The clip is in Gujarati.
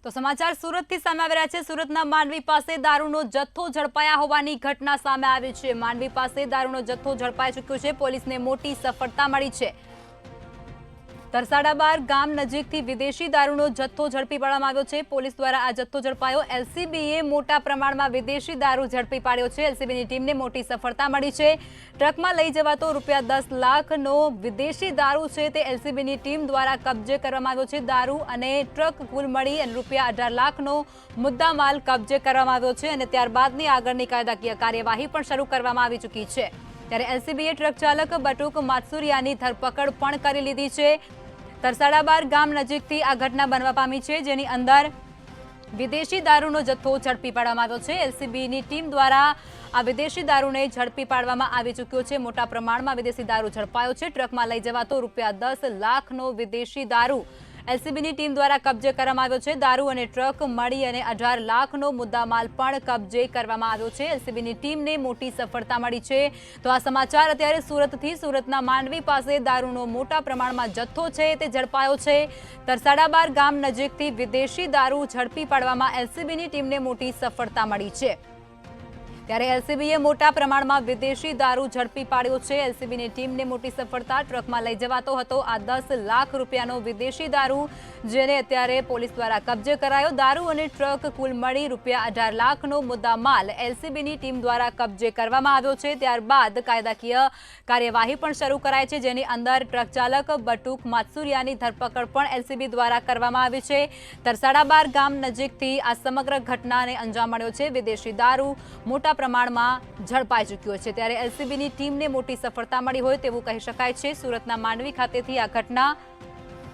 તો સમાચાર સુરતથી સામે આવી રહ્યા છે। સુરતના માંડવી પાસે દારૂનો જથ્થો ઝડપાયા હોવાની ઘટના સામે આવી છે। માંડવી પાસે દારૂનો જથ્થો ઝડપાઈ ચૂક્યો છે। પોલીસને મોટી સફળતા મળી છે। તરસાડાબાર ગામ નજીકથી વિદેશી દારૂનો જથ્થો ઝડપી પાડવામાં આવ્યો છે। પોલીસ દ્વારા આ જથ્થો ઝડપાયો। એલસીબીએ મોટા પ્રમાણમાં વિદેશી દારૂ ઝડપી પાડ્યો છે। એલસીબીની ટીમને મોટી સફળતા મળી છે। ટ્રકમાં લઈ જવાતો ₹10 લાખનો વિદેશી દારૂ છે તે એલસીબીની ટીમ દ્વારા કબજે કરવામાં આવ્યો છે। દારૂ અને ટ્રક કુલ મળી અને ₹18 લાખનો મુદ્દામાલ કબજે કરવામાં આવ્યો છે અને ત્યારબાદની આગળની કાયદાકીય કાર્યવાહી પણ શરૂ કરવામાં આવી ચૂકી છે। ત્યારે એલસીબીએ ટ્રક ચાલક બટુક માત્સુરિયાની ધરપકડ પણ કરી લીધી છે। તરસાડાબાર ગામ નજીકથી આ ઘટના બનવા પામી છે, જેની અંદર વિદેશી દારૂનો જથ્થો ઝડપી પાડવામાં આવ્યો છે। એલસીબીની ટીમ દ્વારા આ વિદેશી દારૂને ઝડપી પાડવામાં આવી ચૂક્યો છે। મોટા પ્રમાણમાં વિદેશી દારૂ ઝડપાયો છે। ટ્રકમાં લઈ જવાતો ₹10 લાખનો વિદેશી દારૂ એલસીબીની ટીમ દ્વારા કબજે કરવામાં આવ્યો છે। દારૂ અને ટ્રક મળી અને 18 લાખનો મુદ્દામાલ પણ કબજે કરવામાં આવ્યો છે। એલસીબીની ટીમને મોટી સફળતા મળી છે। તો આ સમાચાર અત્યારે સુરતથી। સુરતના માંડવી પાસે દારૂનો મોટા પ્રમાણમાં જથ્થો છે તે ઝડપાયો છે। તરસાડાબાર ગામ નજીકથી વિદેશી દારૂ ઝડપી પાડવામાં એલસીબીની ટીમને મોટી સફળતા મળી છે। ત્યારે એલસીબીએ મોટા પ્રમાણમાં વિદેશી દારૂ ઝડપી પાડ્યો છે। એલસીબીની ટીમને મોટી સફળતા। ટ્રકમાં લઈ જવાતો હતો આ ₹10 લાખનો વિદેશી દારૂ, જેને અત્યારે પોલીસ દ્વારા કબજે કરાયો। દારૂ અને ટ્રક કુલ મળી ₹18 લાખનો મુદ્દામાલ એલસીબીની ટીમ દ્વારા કબજે કરવામાં આવ્યો છે। ત્યારબાદ કાયદાકીય કાર્યવાહી પણ શરૂ કરાઈ છે, જેની અંદર ટ્રક ચાલક બટુક માત્સુરિયાની ધરપકડ પણ એલસીબી દ્વારા કરવામાં આવી છે। તરસાડાબાર ગામ નજીકથી આ સમગ્ર ઘટનાને અંજામ મળ્યો છે। વિદેશી દારૂ મોટા પ્રમાણમાં ઝડપાઈ ચૂક્યો છે। ત્યારે એલસીબીની ટીમને મોટી સફળતા મળી હોય તેવું કહી શકાય છે। સુરતના માંડવી ખાતેથી આ ઘટના